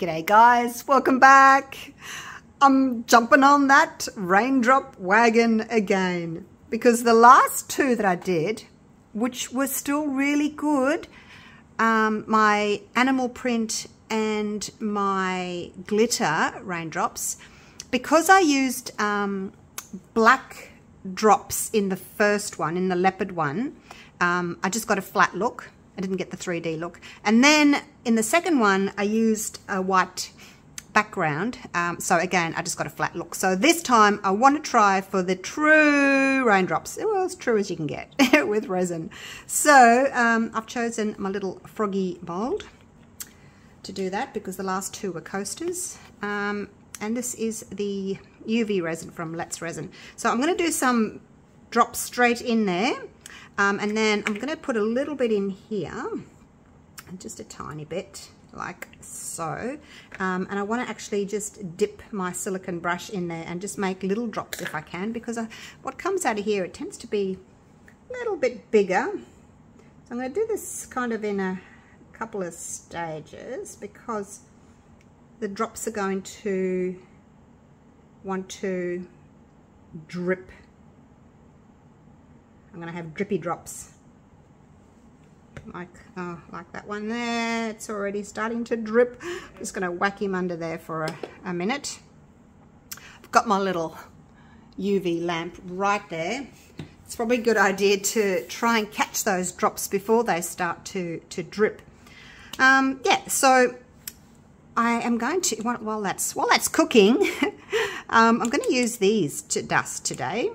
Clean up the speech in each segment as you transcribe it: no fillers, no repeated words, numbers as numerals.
G'day guys, welcome back. I'm jumping on that raindrop wagon again because the last two that I did, which were still really good, my animal print and my glitter raindrops, because I used black drops in the first one, in the leopard one, I just got a flat look. I didn't get the 3D look. And then in the second one, I used a white background. So again, I just got a flat look. So this time I want to try for the true raindrops. Well, as true as you can get with resin. So I've chosen my little froggy mold to do that because the last two were coasters. And this is the UV resin from Let's Resin. So I'm going to do some drops straight in there. And then I'm going to put a little bit in here, just a tiny bit, like so. And I want to actually just dip my silicone brush in there and just make little drops if I can, because what comes out of here, it tends to be a little bit bigger. So I'm going to do this kind of in a couple of stages because the drops are going to want to drip. I'm going to have drippy drops, like that one there. It's already starting to drip. I'm just going to whack him under there for a minute. I've got my little UV lamp right there. It's probably a good idea to try and catch those drops before they start to drip. Yeah, so I am going to, while that's cooking, I'm going to use these to dust today.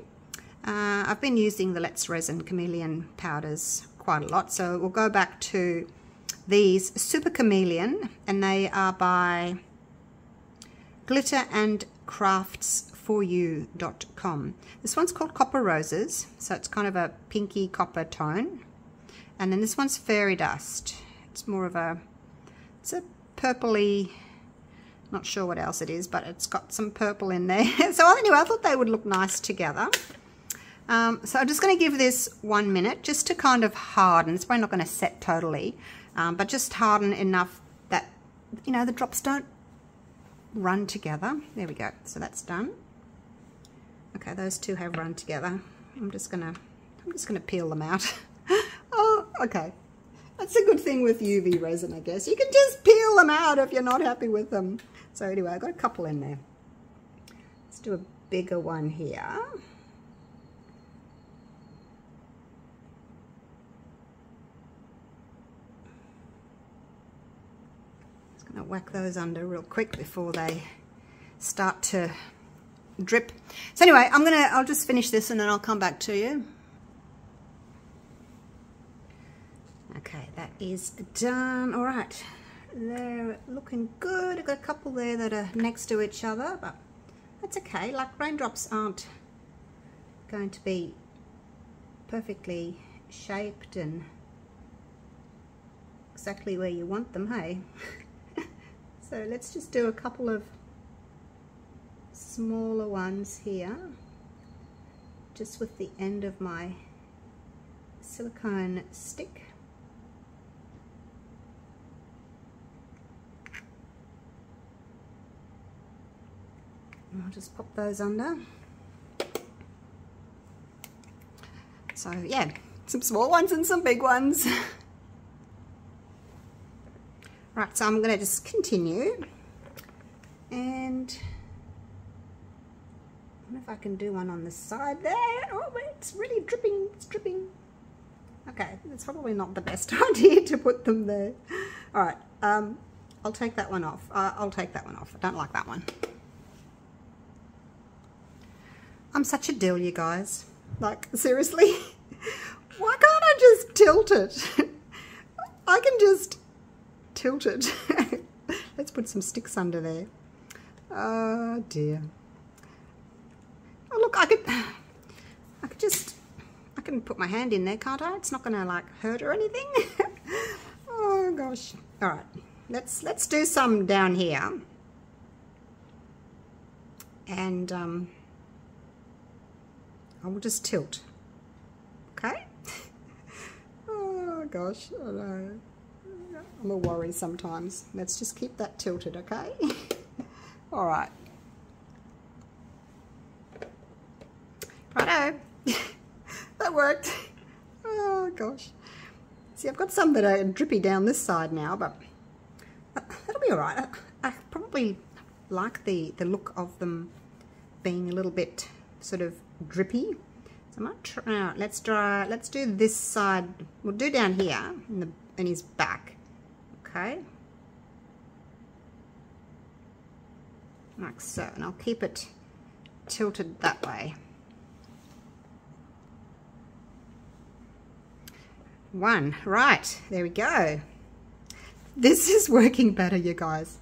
I've been using the Let's Resin Chameleon powders quite a lot, so we'll go back to these Super Chameleon, and they are by glitterandcrafts4u.com. This one's called Copper Roses, so it's kind of a pinky copper tone, and then this one's Fairy Dust. It's more of it's a purpley, not sure what else it is, but it's got some purple in there. So anyway, I thought they would look nice together. So I'm just going to give this 1 minute just to kind of harden. It's probably not going to set totally, but just harden enough that, you know, the drops don't run together. There we go. So that's done. Okay, those two have run together. I'm just gonna peel them out. Oh, okay. That's a good thing with UV resin, I guess. You can just peel them out if you're not happy with them. So anyway, I've got a couple in there. Let's do a bigger one here. Gonna whack those under real quick before they start to drip. So anyway, I'll just finish this and then I'll come back to you. Okay, that is done. All right, they're looking good. I've got a couple there that are next to each other, but that's okay. Like, raindrops aren't going to be perfectly shaped and exactly where you want them, hey? So let's just do a couple of smaller ones here, just with the end of my silicone stick. And I'll just pop those under. So yeah, some small ones and some big ones. Right, so I'm going to just continue, and I don't know if I can do one on the side there. Oh, but it's really dripping, it's dripping. Okay, it's probably not the best idea to put them there. All right, I'll take that one off. I'll take that one off. I don't like that one. I'm such a dill, you guys. Like, seriously? Why can't I just tilt it? I can just tilt it. Let's put some sticks under there. Oh dear. Oh look, I can put my hand in there, can't I? It's not gonna like hurt or anything. Oh gosh. All right, let's do some down here, and I will just tilt. Okay. Oh gosh. Oh no. I'm a worry sometimes. Let's just keep that tilted, okay? All right. Righto. That worked. Oh, gosh. See, I've got some that are drippy down this side now, but that'll be all right. I probably like the look of them being a little bit sort of drippy. So I might try, let's do this side. We'll do down here in his back. Okay. Like so. And I'll keep it tilted that way. One. Right. There we go. This is working better, you guys.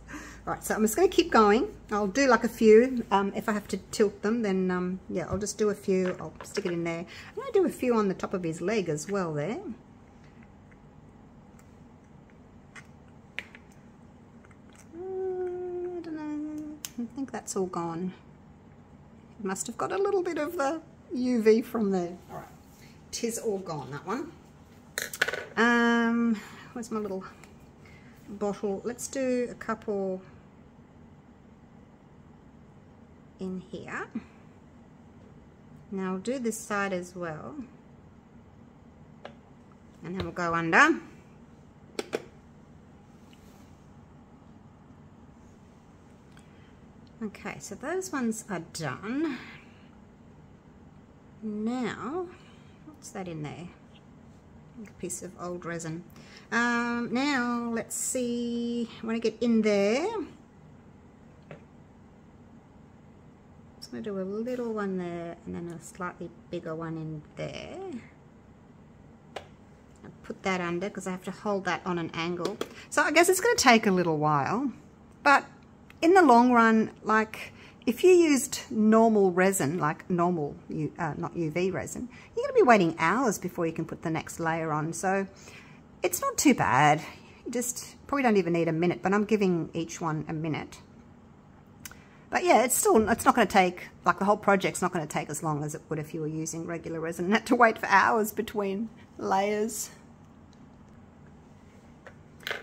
Right, so I'm just going to keep going. I'll do like a few. If I have to tilt them, then yeah, I'll just do a few. I'll stick it in there. I'm going to do a few on the top of his leg as well there. I don't know. I think that's all gone. It must have got a little bit of the UV from there. All right, 'tis all gone, that one. Where's my little bottle? Let's do a couple in here. Now I'll do this side as well, and then we'll go under. Okay, so those ones are done. Now, what's that in there? A piece of old resin. Now let's see, I want to get in there. Just going to do a little one there and then a slightly bigger one in there. I'll put that under because I have to hold that on an angle. So I guess it's going to take a little while, but in the long run, like if you used normal resin, like normal, not UV resin, you're going to be waiting hours before you can put the next layer on. So it's not too bad. You just probably don't even need a minute, but I'm giving each one a minute. But yeah, it's not going to take, like the whole project's not going to take as long as it would if you were using regular resin and had to wait for hours between layers.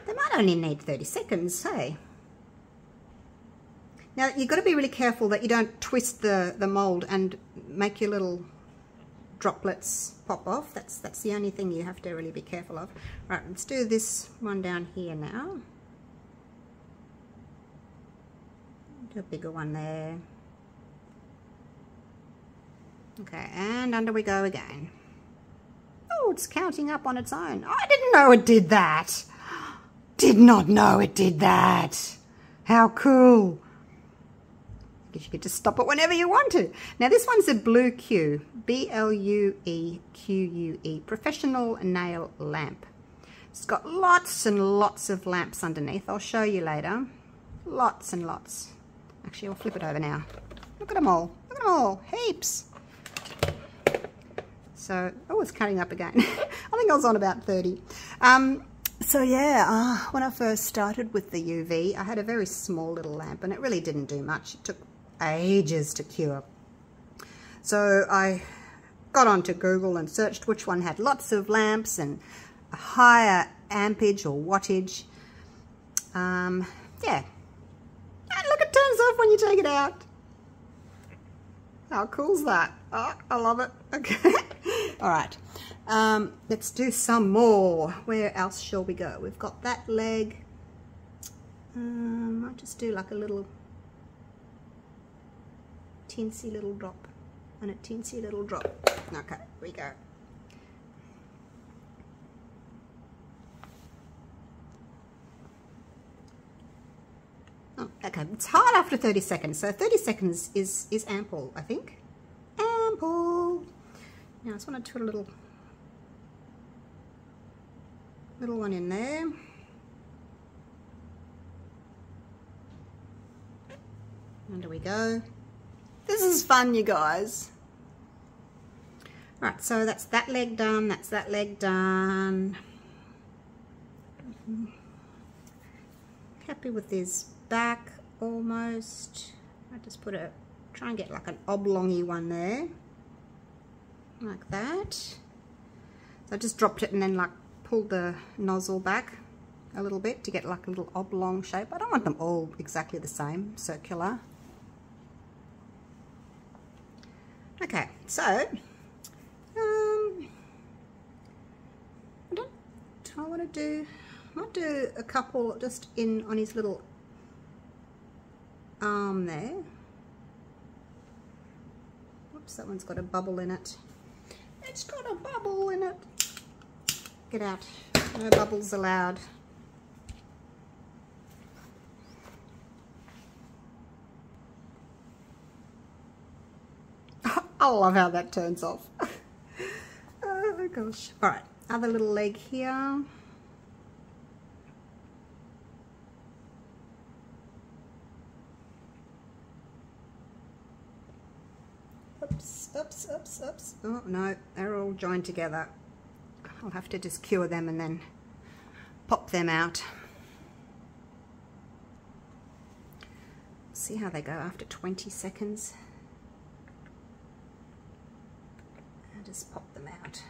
They might only need 30 seconds, hey? Now, you've got to be really careful that you don't twist the mold and make your little droplets pop off. That's the only thing you have to really be careful of. Right, let's do this one down here now. Do a bigger one there. Okay, and under we go again. Oh, it's counting up on its own. Oh, I didn't know it did that. Did not know it did that. How cool. I guess you could just stop it whenever you want to. Now this one's a Blue Q, B-L-U-E-Q-U-E, professional nail lamp. It's got lots and lots of lamps underneath. I'll show you later. Lots and lots. Actually, I'll flip it over now. Look at them all. Look at them all. Heaps. So, oh, it's cutting up again. I think I was on about 30. So yeah, when I first started with the UV, I had a very small little lamp and it really didn't do much. It took ages to cure. So I got onto Google and searched which one had lots of lamps and a higher ampage or wattage. Yeah. And look, it turns off when you take it out. How cool's that? Oh, I love it. Okay. All right. Let's do some more. Where else shall we go? We've got that leg. I'll just do like a little teensy little drop and a teensy little drop. Okay, here we go. Oh, okay, it's hard after 30 seconds. So 30 seconds is ample, I think. Ample. Now I just want to put a little one in there. Under we go. This is fun, you guys. Right, so that's that leg done. That's that leg done. Happy with this back almost. I just try and get like an oblongy one there. Like that. So I just dropped it and then like pulled the nozzle back. a little bit to get like a little oblong shape. I don't want them all exactly the same, circular. Okay, so I might do a couple just in on his little arm there. Whoops, that one's got a bubble in it. It's got a bubble in it. Get out. No bubbles allowed. I love how that turns off. Oh gosh. Alright, other little leg here. Oops, oops, oops, oops. Oh no, they're all joined together. I'll have to just cure them and then pop them out. See how they go after 20 seconds. I'll just pop them out.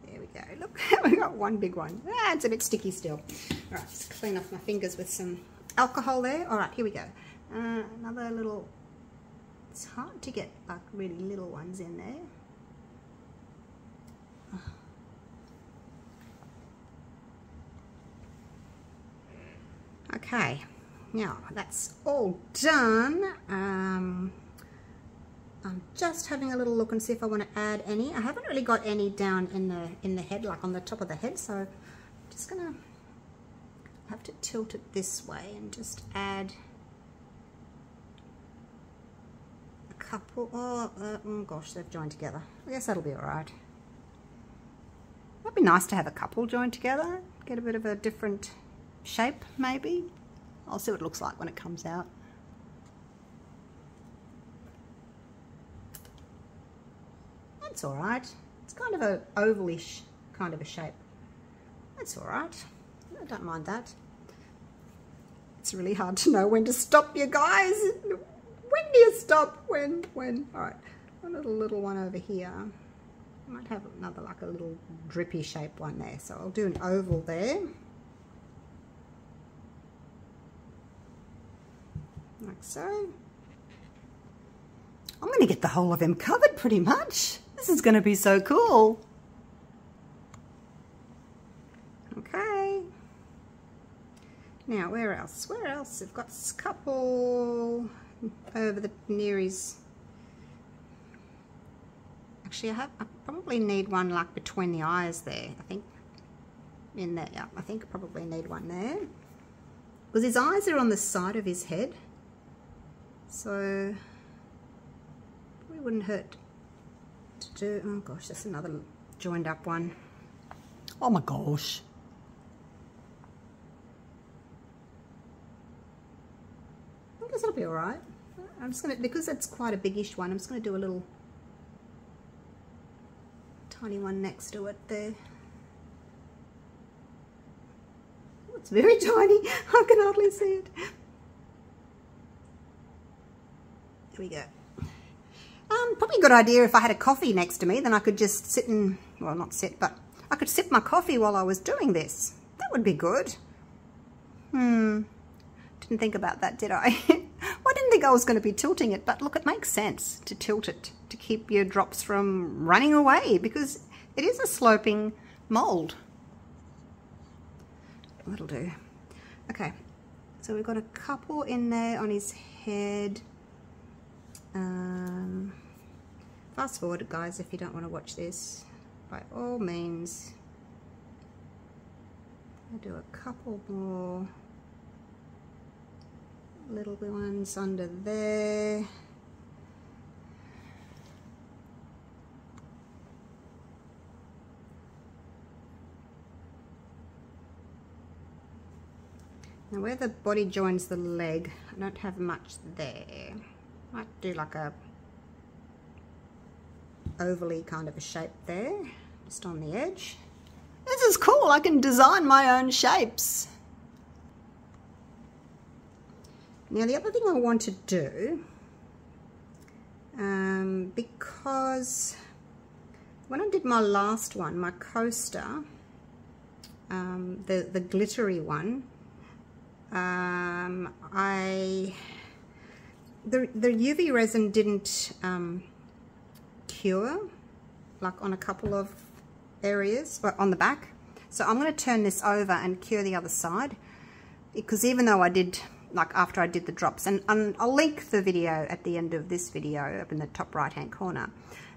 There we go. Look, we got one big one. Ah, it's a bit sticky still. All right, just clean off my fingers with some alcohol there. All right, here we go. Another little. It's hard to get like really little ones in there. Okay, now that's all done. I'm just having a little look and see if I want to add any. I haven't really got any down in the head, like on the top of the head, so I'm just gonna have to tilt it this way and just add a couple. Oh gosh, they've joined together. I guess that'll be all right. Might be nice to have a couple joined together, get a bit of a different shape maybe. I'll see what it looks like when it comes out. That's all right. It's kind of a ovalish kind of a shape. That's all right. I don't mind that. It's really hard to know when to stop, you guys. When do you stop? When? All right. A little one over here. I might have another like a little drippy shape one there. So I'll do an oval there. Like so. I'm going to get the whole of him covered pretty much. This is going to be so cool. Okay. Now, where else? Where else? I've got a couple over the near his. Actually, I probably need one like between the eyes there. I think in there. Yeah, I think I probably need one there because his eyes are on the side of his head. So it wouldn't hurt to do. Oh gosh, that's another joined up one. Oh my gosh. I guess it'll be all right. I'm just gonna, because it's quite a biggish one, I'm just gonna do a little tiny one next to it there. Oh, it's very tiny. I can hardly see it. Here we go. Probably a good idea if I had a coffee next to me, then I could just sit and, well, not sit, but I could sip my coffee while I was doing this. That would be good. Didn't think about that, did I? Well, I didn't think I was going to be tilting it, but look, it makes sense to tilt it to keep your drops from running away because it is a sloping mould. That'll do. Okay, so we've got a couple in there on his head. Fast forward, guys, if you don't want to watch this, by all means. I'll do a couple more little ones under there. Now where the body joins the leg, I don't have much there. Might do like a ovally kind of a shape there, just on the edge. This is cool, I can design my own shapes. Now the other thing I want to do, because when I did my last one, my coaster, the glittery one. The UV resin didn't cure, like on a couple of areas, but on the back. So I'm going to turn this over and cure the other side, because even though I did, like after I did the drops, and I'll link the video at the end of this video up in the top right hand corner,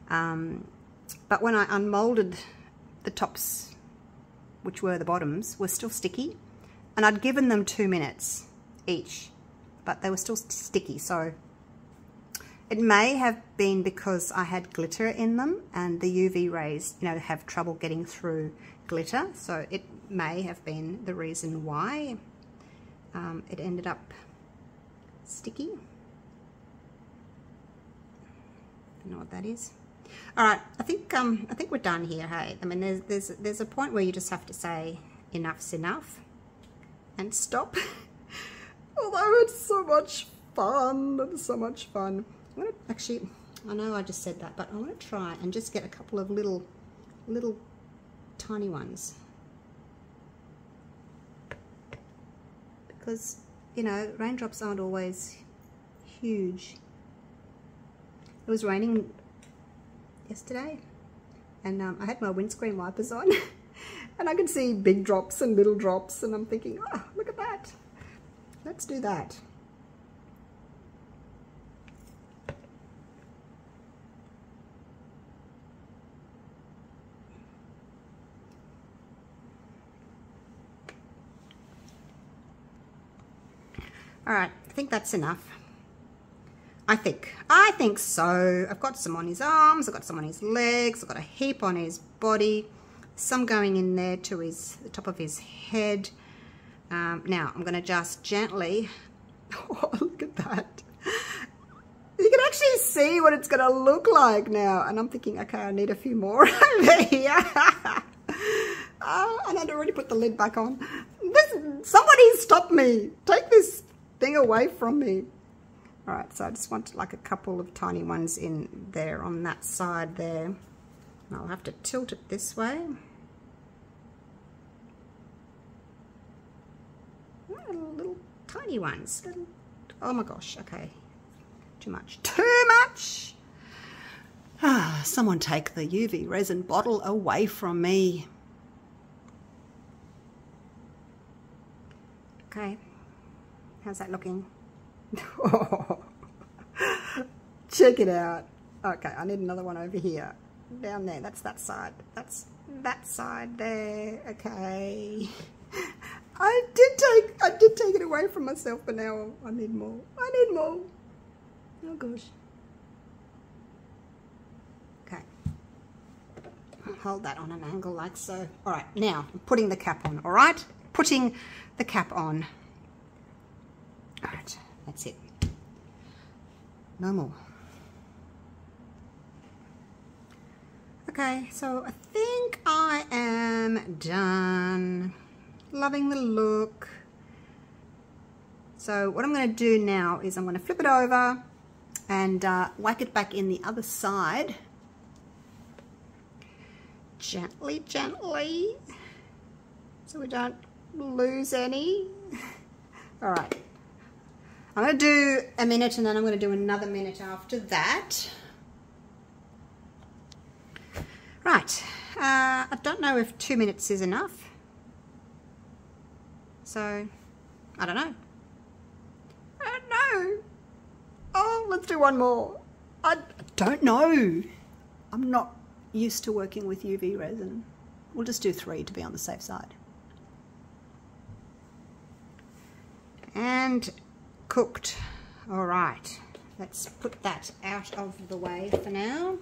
but when I unmolded the tops, which were the bottoms, were still sticky, and I'd given them 2 minutes each, but they were still sticky. So it may have been because I had glitter in them, and the UV rays, you know, have trouble getting through glitter. So it may have been the reason why it ended up sticky. Don't know what that is. All right, I think we're done here. Hey, I mean, there's a point where you just have to say enough's enough and stop. Although it's so much fun, it's so much fun. I'm gonna actually, I know I just said that, but I want to try and just get a couple of little tiny ones, because you know, raindrops aren't always huge. It was raining yesterday, and I had my windscreen wipers on and I could see big drops and little drops, and I'm thinking, oh, look at that, let's do that. All right, I think that's enough. I think so. I've got some on his arms, I've got some on his legs, I've got a heap on his body, some going in there to the top of his head. Now I'm going to just gently, oh, look at that. You can actually see what it's going to look like now. And I'm thinking, okay, I need a few more over here. And I'd already put the lid back on. Somebody stop me. Take this thing away from me. All right, so I just want like a couple of tiny ones in there on that side there. I'll have to tilt it this way. Little tiny ones. Oh my gosh, okay. Too much. Too much! Ah, someone take the UV resin bottle away from me. Okay, how's that looking? Check it out. Okay, I need another one over here. Down there, that's that side. That's that side there. Okay. I did take it away from myself, but now I need more. I need more. Oh gosh. Okay. I'll hold that on an angle like so. All right, now I'm putting the cap on. All right, putting the cap on. All right, that's it. No more. Okay, so I think I am done. Loving the look. So what I'm going to do now is I'm going to flip it over and whack it back in the other side. Gently, gently, so we don't lose any. All right. I'm going to do a minute, and then I'm going to do another minute after that. Right, I don't know if 2 minutes is enough. So, I don't know. I don't know. Oh, let's do one more. I don't know. I'm not used to working with UV resin. We'll just do 3 to be on the safe side. And cooked. All right, let's put that out of the way for now.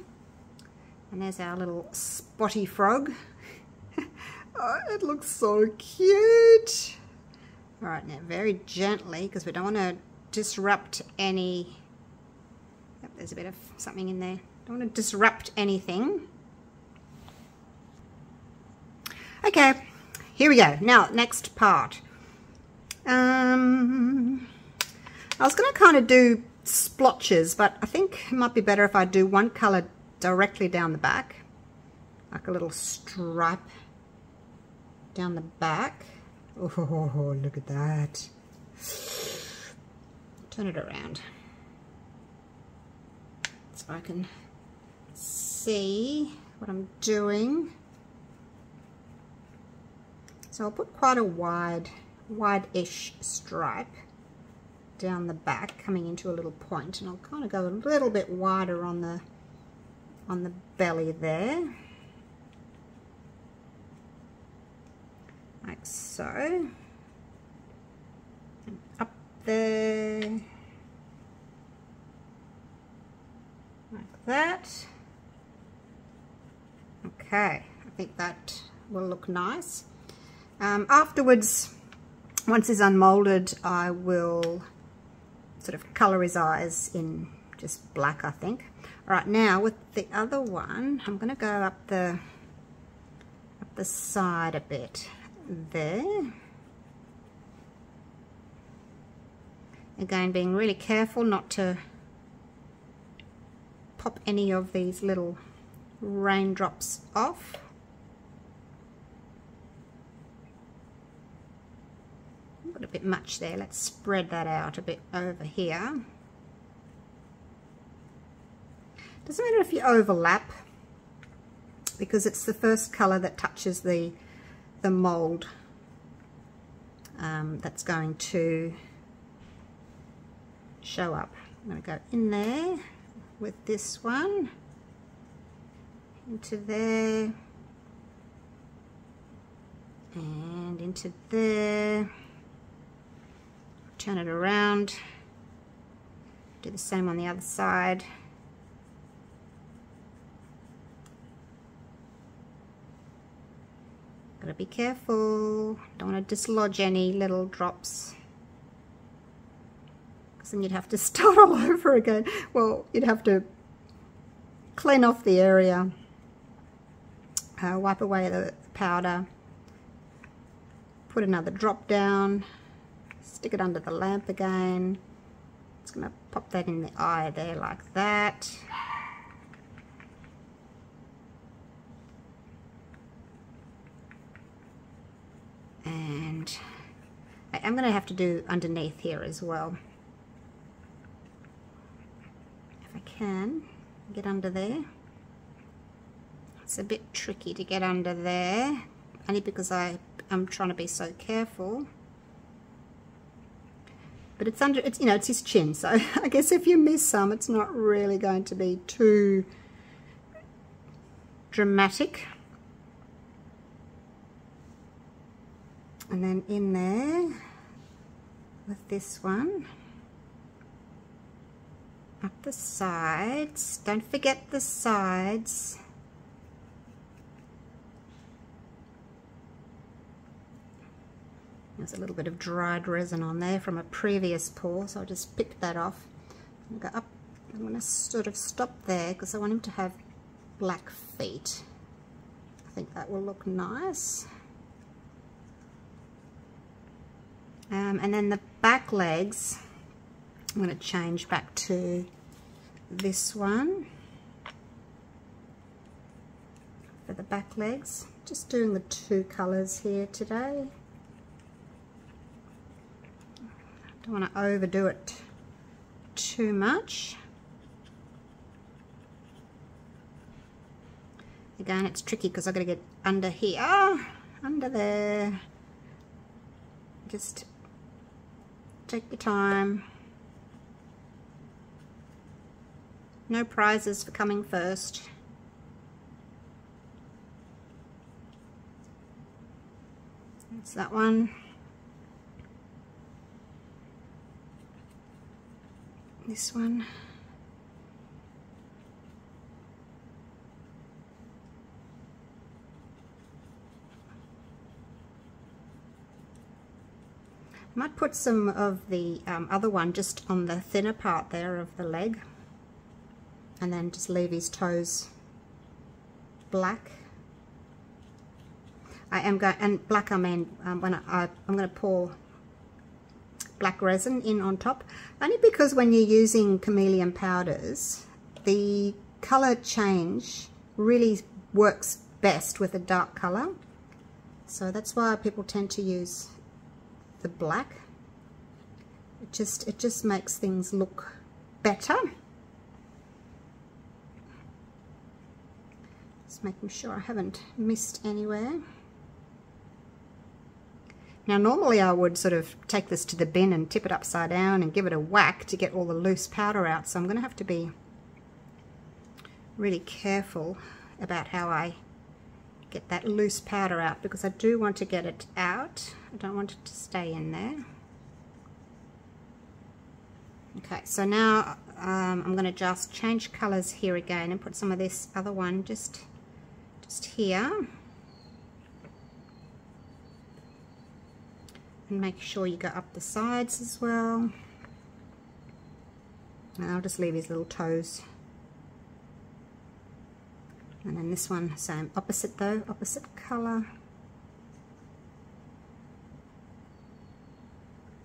And there's our little spotty frog. Oh, it looks so cute. All right, now very gently, because we don't want to disrupt any. Yep, there's a bit of something in there. Don't want to disrupt anything. Okay, here we go. Now, next part. I was going to kind of do splotches, but I think it might be better if I do one color directly down the back, like a little stripe. down the back. Oh, look at that. Turn it around so I can see what I'm doing. So I'll put quite a wide-ish stripe down the back, coming into a little point, and I'll kind of go a little bit wider on the belly there, like so, and up there, like that. Okay, I think that will look nice. Afterwards, once it's unmolded, I will sort of colour his eyes in just black, I think. All right, now with the other one, I'm going to go up the side a bit there. Again, being really careful not to pop any of these little raindrops off. Got a bit much there. Let's spread that out a bit over here. Doesn't matter if you overlap, because it's the first colour that touches the mould that's going to show up. I'm going to go in there with this one, into there, and into there. Turn it around, do the same on the other side. Gotta be careful, don't want to dislodge any little drops, because then you'd have to start all over again. Well, you'd have to clean off the area, wipe away the powder, put another drop down, stick it under the lamp again. It's going to pop that in the eye there like that. And I'm going to have to do underneath here as well. If I can get under there. It's a bit tricky to get under there, only because I'm trying to be so careful. But it's under, it's, you know, it's his chin, so I guess if you miss some, it's not really going to be too dramatic. And then in there with this one, up the sides, don't forget the sides. There's a little bit of dried resin on there from a previous pour, so I'll just pick that off and go up. I'm going to sort of stop there because I want him to have black feet. I think that will look nice. And then the back legs, I'm going to change back to this one for the back legs. Just doing the two colours here today. Don't want to overdo it too much. Again, it's tricky because I've got to get under here, under there. Just take your time. No prizes for coming first. That's that one. This one. I might put some of the other one just on the thinner part there of the leg, and then just leave his toes black. I am going, and black I mean when I'm going to pour black resin in on top, only because when you're using chameleon powders, the color change really works best with a dark color. So that's why people tend to use the black. It just makes things look better. Just making sure I haven't missed anywhere. Now normally I would sort of take this to the bin and tip it upside down and give it a whack to get all the loose powder out. So I'm going to have to be really careful about how I get that loose powder out, because I do want to get it out. I don't want it to stay in there. Okay, so now I'm going to just change colors here again and put some of this other one just here. And make sure you go up the sides as well. And I'll just leave his little toes. And then this one, same, opposite though, opposite colour.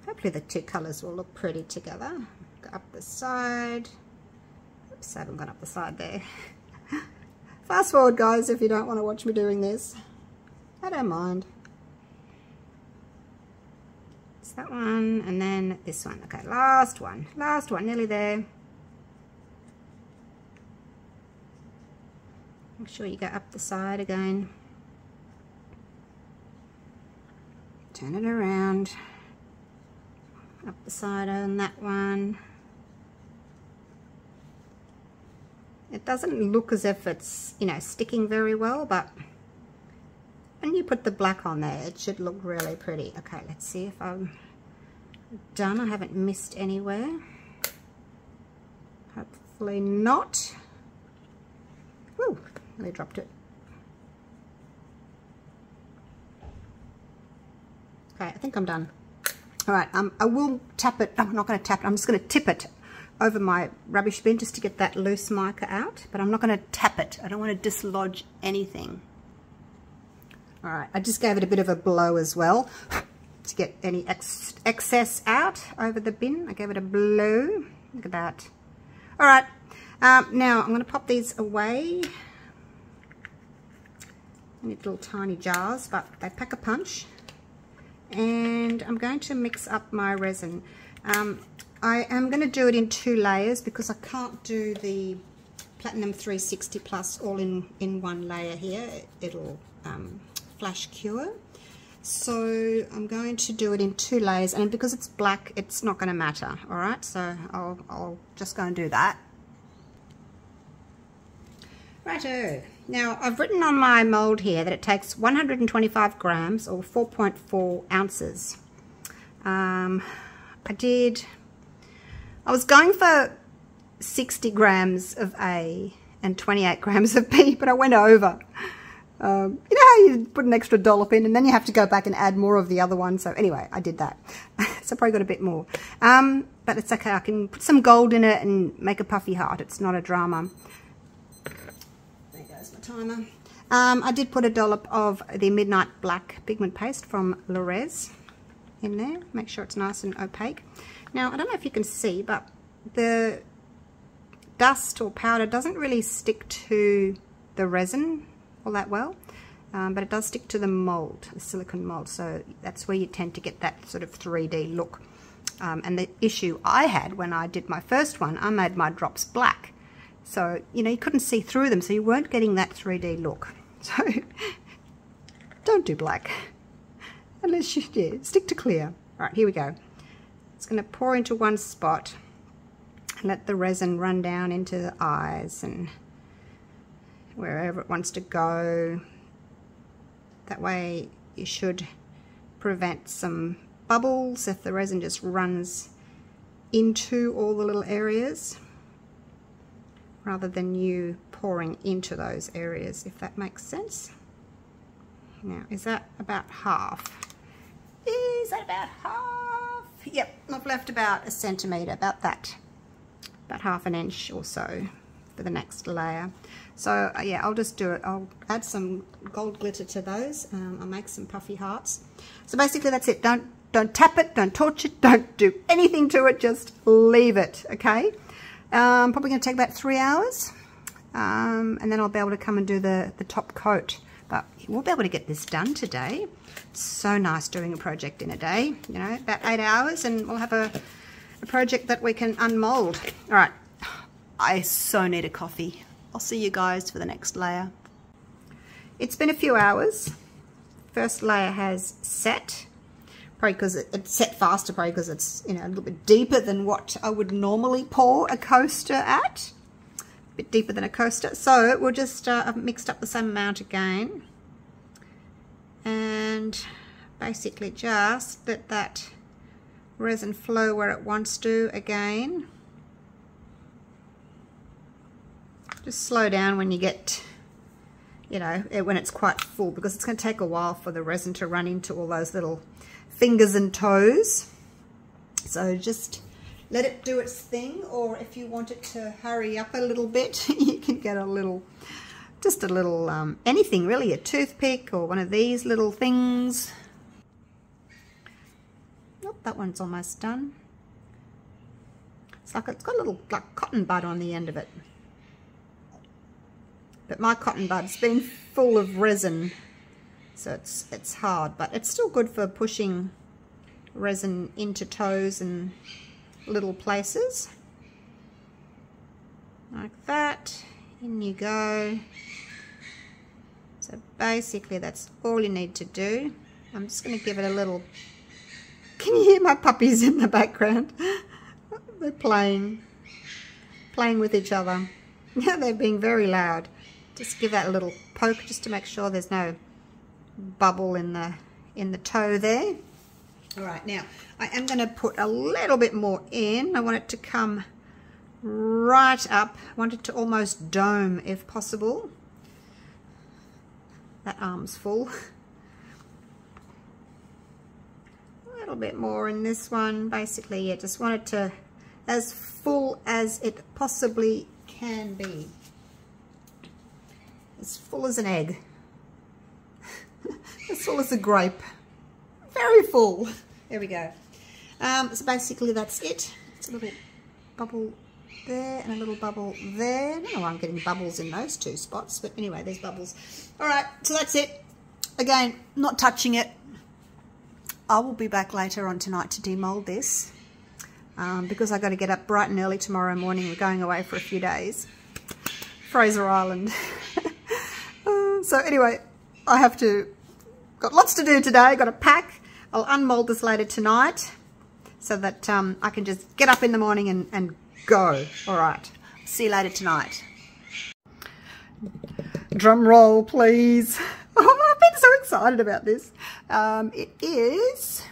Hopefully the two colours will look pretty together. Go up the side. Oops, I haven't gone up the side there. Fast forward, guys, if you don't want to watch me doing this. I don't mind. It's that one, and then this one. Okay, last one, nearly there. Make sure you go up the side again. Turn it around. Up the side on that one. It doesn't look as if it's, you know, sticking very well, but when you put the black on there, it should look really pretty. Okay, let's see if I'm done. I haven't missed anywhere. Hopefully not. Woo, nearly dropped it. Okay, I think I'm done. All right, I will tap it. I'm not going to tap it. I'm just going to tip it over my rubbish bin just to get that loose mica out, but I'm not going to tap it. I don't want to dislodge anything. All right, I just gave it a bit of a blow as well to get any excess out over the bin. I gave it a blow. Look at that. All right, now I'm going to pop these away. I need little tiny jars, but they pack a punch. And I'm going to mix up my resin. I am going to do it in 2 layers because I can't do the Platinum 360 Plus all in one layer here. It'll flash cure. So I'm going to do it in 2 layers, and because it's black, it's not going to matter. All right, so I'll just go and do that. Righto. Now I've written on my mold here that it takes 125 grams or 4.4 ounces. I was going for 60 grams of A and 28 grams of B, but I went over. You know how you put an extra dollop in and then you have to go back and add more of the other one. So anyway, I did that. So I probably got a bit more. But it's okay. I can put some gold in it and make a puffy heart. It's not a drama. There goes my timer. I did put a dollop of the Midnight Black pigment paste from Lorez in there. Make sure it's nice and opaque. Now, I don't know if you can see, but the dust or powder doesn't really stick to the resin all that well, but it does stick to the mold, the silicone mold, so that's where you tend to get that sort of 3D look. And the issue I had when I did my first one, I made my drops black, so you know you couldn't see through them, so you weren't getting that 3D look. So don't do black unless you stick to clear. All right, here we go. It's going to pour into one spot and let the resin run down into the eyes and wherever it wants to go. That way you should prevent some bubbles if the resin just runs into all the little areas rather than you pouring into those areas, if that makes sense. Now, is that about half? Is that about half? Yep, I've left about 1 centimetre, about that. About ½ an inch or so for the next layer. So yeah, I'll just do it. I'll add some gold glitter to those. I'll make some puffy hearts. So basically that's it. Don't tap it, don't torch it, don't do anything to it, just leave it, okay? Probably going to take about 3 hours. And then I'll be able to come and do the top coat. But we'll be able to get this done today. It's so nice doing a project in a day, you know, about 8 hours, and we'll have a project that we can unmold. All right, I so need a coffee. I'll see you guys for the next layer. It's been a few hours. First layer has set, probably because it's set faster, probably because it's, you know, a little bit deeper than what I would normally pour a coaster at. A bit deeper than a coaster. So we'll just I've mixed up the same amount again, and basically just let that resin flow where it wants to again. Just slow down when you get, you know, when it's quite full, because it's going to take a while for the resin to run into all those little fingers and toes. So just let it do its thing, or if you want it to hurry up a little bit, you can get a little, just a little, anything really, a toothpick or one of these little things. Oh, that one's almost done. It's got a little like cotton bud on the end of it. But my cotton bud's been full of resin, so it's hard, but it's still good for pushing resin into toes and little places. Like that. In you go. So basically that's all you need to do. I'm just going to give it a little... Can you hear my puppies in the background? They're playing with each other. They're being very loud. Just give that a little poke just to make sure there's no bubble in the toe there. All right, now I am going to put a little bit more in. I want it to come right up. I want it to almost dome if possible. That arm's full. A little bit more in this one. Basically, yeah, just want it to as full as it possibly can be. As full as an egg. As full as a grape. Very full. There we go. So basically that's it. It's a little bubble there and a little bubble there. I don't know why I'm getting bubbles in those two spots, but anyway, there's bubbles. All right, so that's it. Again, not touching it. I will be back later on tonight to demold this because I've got to get up bright and early tomorrow morning. We're going away for a few days. Fraser Island. So anyway, got lots to do today. Got to pack. I'll unmold this later tonight so that I can just get up in the morning and go. All right. See you later tonight. Drum roll, please. Oh, I've been so excited about this. It is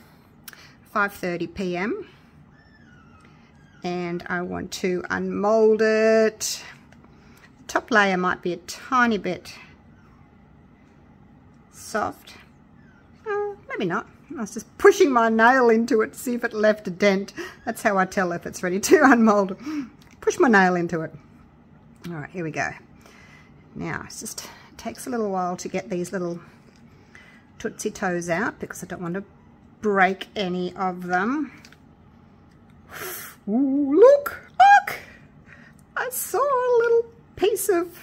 5:30 p.m. and I want to unmold it. The top layer might be a tiny bit soft. Maybe not. I was just pushing my nail into it to see if it left a dent. That's how I tell if it's ready to unmold. Push my nail into it. All right, here we go. Now, it takes a little while to get these little tootsie toes out because I don't want to break any of them. Ooh, look! I saw a little piece of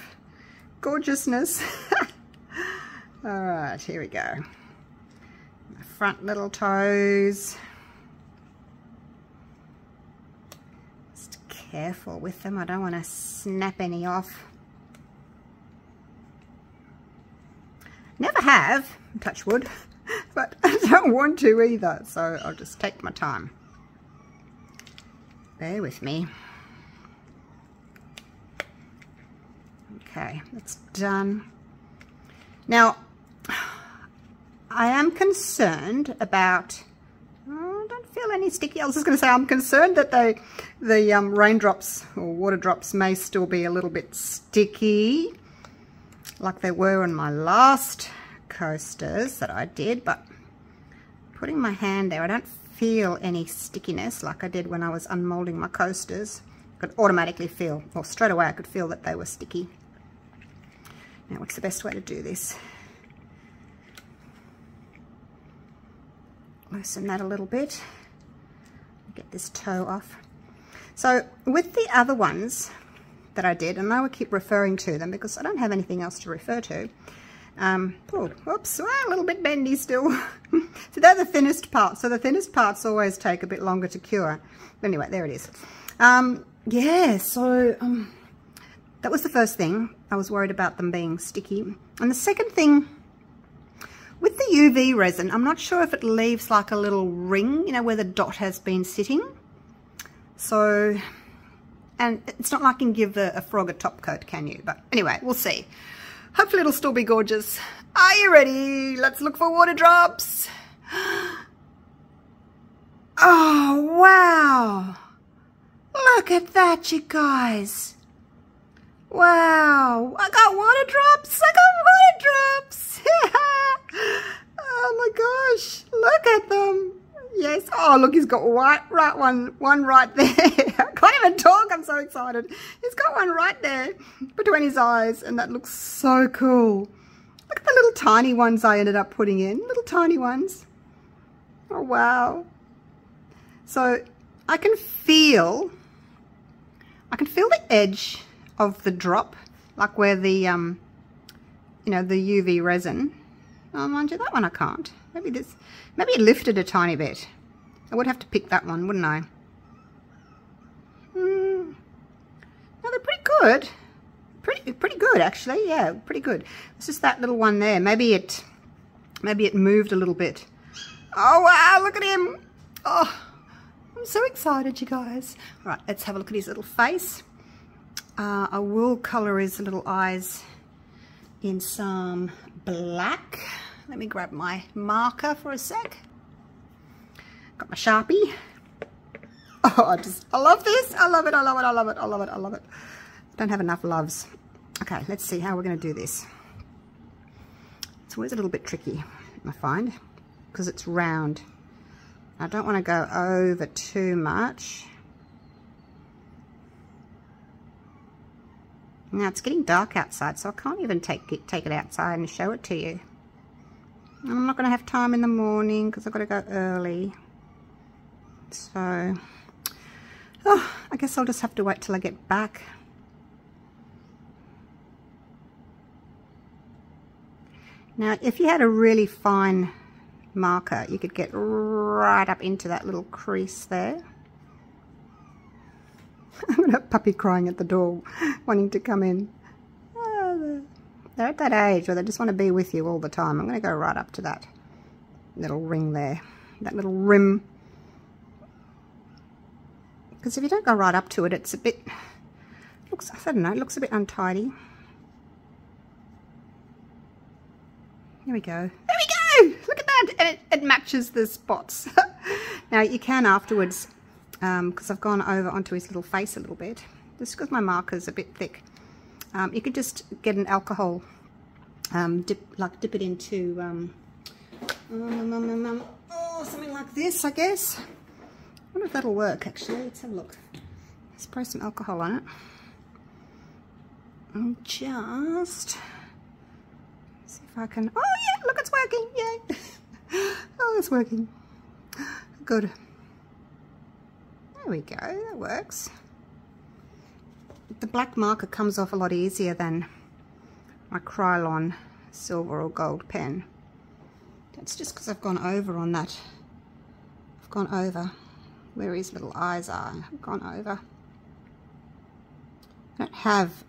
gorgeousness. All right, here we go. My front little toes. Just careful with them. I don't want to snap any off. Never have, touch wood, but I don't want to either, so I'll just take my time. Bear with me. Okay, that's done. Now, I am concerned about, I don't feel any sticky. I was just going to say I'm concerned that the raindrops or water drops may still be a little bit sticky like they were on my last coasters that I did, but putting my hand there, I don't feel any stickiness like I did when I was unmolding my coasters. I could automatically feel, or straight away I could feel that they were sticky. Now, what's the best way to do this? Loosen that a little bit. Get this toe off. So with the other ones that I did, and I will keep referring to them because I don't have anything else to refer to, Oh, whoops, a little bit bendy still. So they're the thinnest parts. So the thinnest parts always take a bit longer to cure. But anyway, there it is. Yeah, so that was the first thing. I was worried about them being sticky. And the second thing, with the UV resin, I'm not sure if it leaves like a little ring, you know, where the dot has been sitting. So, and it's not like you can give a frog a top coat, can you? But anyway, we'll see. Hopefully it'll still be gorgeous. Are you ready? Let's look for water drops. Oh, wow. Look at that, you guys. Wow. I got water drops. I got water drops. Oh my gosh. Look at them. Yes. Oh, look, he's got one right there. I can't even talk. I'm so excited. He's got one right there between his eyes, and that looks so cool. Look at the little tiny ones I ended up putting in. Little tiny ones. Oh, wow. So I can feel the edge of the drop, like where the, you know, the UV resin. Oh, mind you, that one I can't. Maybe it lifted a tiny bit. I would have to pick that one, wouldn't I? No, they're pretty good. Pretty good, actually. Yeah, pretty good. It's just that little one there. Maybe it moved a little bit. Oh, wow, look at him. Oh, I'm so excited, you guys. All right, let's have a look at his little face. I will colour his little eyes in some black. Let me grab my marker for a sec. Got my Sharpie. Oh, I love this. I love it. I love it. I love it. I love it. I love it. Don't have enough loves. Okay, let's see how we're going to do this. It's always a little bit tricky, I find, because it's round. I don't want to go over too much. Now it's getting dark outside, so I can't even take it outside and show it to you. I'm not going to have time in the morning because I've got to go early. So, oh, I guess I'll just have to wait till I get back. Now, if you had a really fine marker, you could get right up into that little crease there. I'm going to have puppy crying at the door, wanting to come in. Oh, they're at that age where they just want to be with you all the time. I'm going to go right up to that little ring there, that little rim. Because if you don't go right up to it, it's a bit, looks, I don't know, it looks a bit untidy. Here we go. There we go! Look at that! And it matches the spots. Now, you can afterwards, because I've gone over onto his little face a little bit, just because my marker's a bit thick, you could just get an alcohol, dip it into, something like this, I guess. I wonder if that'll work, actually. Let's have a look. Spray some alcohol on it. And just see if I can... Oh, yeah, look, it's working. Yay. Oh, it's working. Good. There we go. That works. The black marker comes off a lot easier than my Krylon silver or gold pen. That's just because I've gone over on that. I've gone over where his little eyes are. I've gone over. I don't have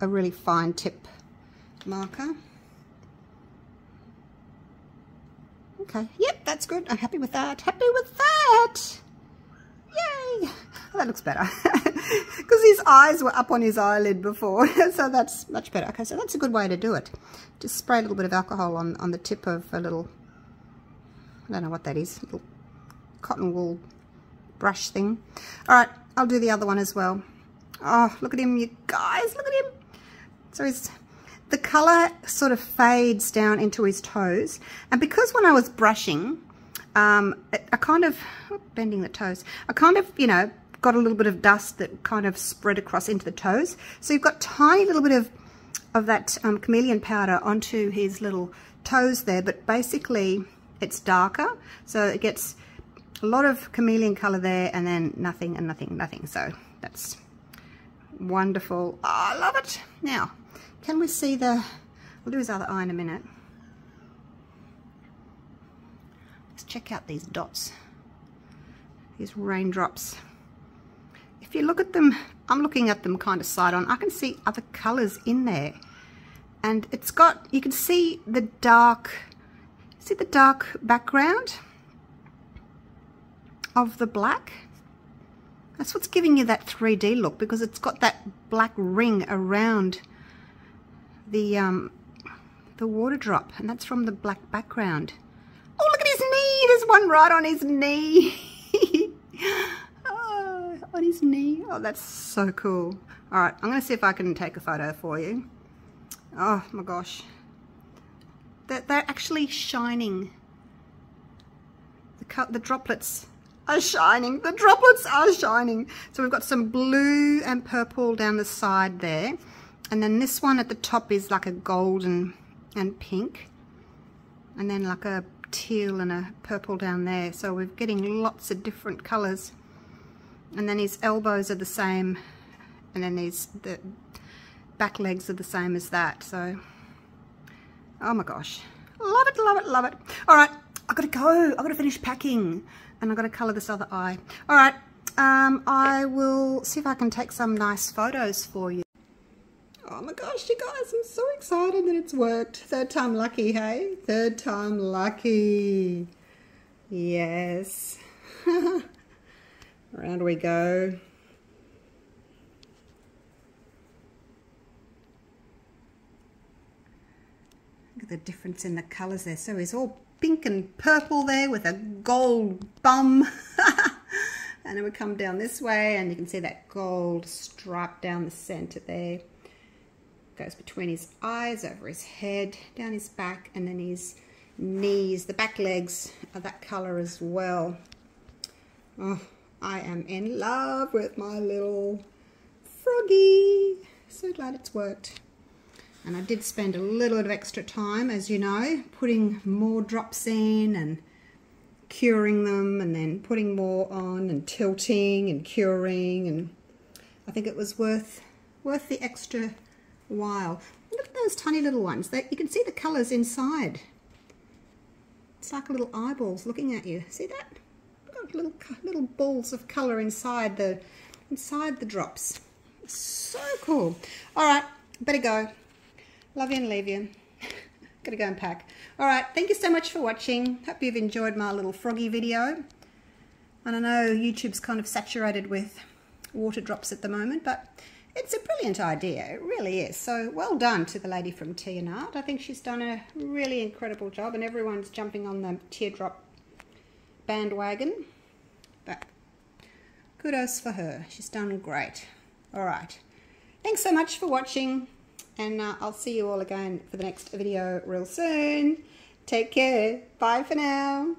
a really fine tip marker. Okay, yep, that's good. I'm happy with that. Happy with that! Yay! Oh, that looks better. Because his eyes were up on his eyelid before, so that's much better. Okay, so that's a good way to do it. Just spray a little bit of alcohol on the tip of a little, I don't know what that is, little cotton wool brush thing. All right, I'll do the other one as well. Oh, look at him, you guys, look at him. So the colour sort of fades down into his toes. And because when I was brushing, I kind of, bending the toes, I kind of, you know, got a little bit of dust that kind of spread across into the toes. So you've got tiny little bit of that chameleon powder onto his little toes there, but basically it's darker. So it gets a lot of chameleon colour there and then nothing and nothing, nothing. So that's wonderful. Oh, I love it. Now, can we see the We'll do his other eye in a minute. Let's check out these dots, these raindrops. If you look at them, I'm looking at them kind of side on, I can see other colours in there. And it's got, you can see the dark background of the black. That's what's giving you that 3D look, because it's got that black ring around the water drop, and that's from the black background. Oh, look at his knee! There's one right on his knee. Oh, on his knee. Oh, that's so cool. All right, I'm going to see if I can take a photo for you. Oh my gosh. They're actually shining. The droplets are shining. The droplets are shining. So we've got some blue and purple down the side there. And then this one at the top is like a golden and pink. And then like a teal and a purple down there. So we're getting lots of different colours. And then his elbows are the same. And then the back legs are the same as that. So, oh my gosh. Love it, love it, love it. All right, I've got to go. I've got to finish packing. And I've got to colour this other eye. All right, I will see if I can take some nice photos for you. Oh my gosh, you guys, I'm so excited that it's worked. Third time lucky, hey? Third time lucky. Yes. Around we go. Look at the difference in the colours there. So he's all pink and purple there with a gold bum. And then we come down this way and you can see that gold stripe down the centre there. Goes between his eyes, over his head, down his back, and then his knees. The back legs are that colour as well. Oh, I am in love with my little froggy. So glad it's worked. And I did spend a little bit of extra time, as you know, putting more drops in and curing them, and then putting more on and tilting and curing, and I think it was worth the extra while. Look at those tiny little ones. You can see the colours inside. It's like little eyeballs looking at you. See that? Look at little balls of colour inside the drops. So cool. All right, better go. Love you and leave you. Gotta go and pack. All right, thank you so much for watching. Hope you've enjoyed my little froggy video. And I know YouTube's kind of saturated with water drops at the moment, but it's a brilliant idea. It really is. So well done to the lady from Tia and Art. I think she's done a really incredible job, and everyone's jumping on the teardrop bandwagon. But kudos for her. She's done great. All right. Thanks so much for watching. And I'll see you all again for the next video real soon. Take care. Bye for now.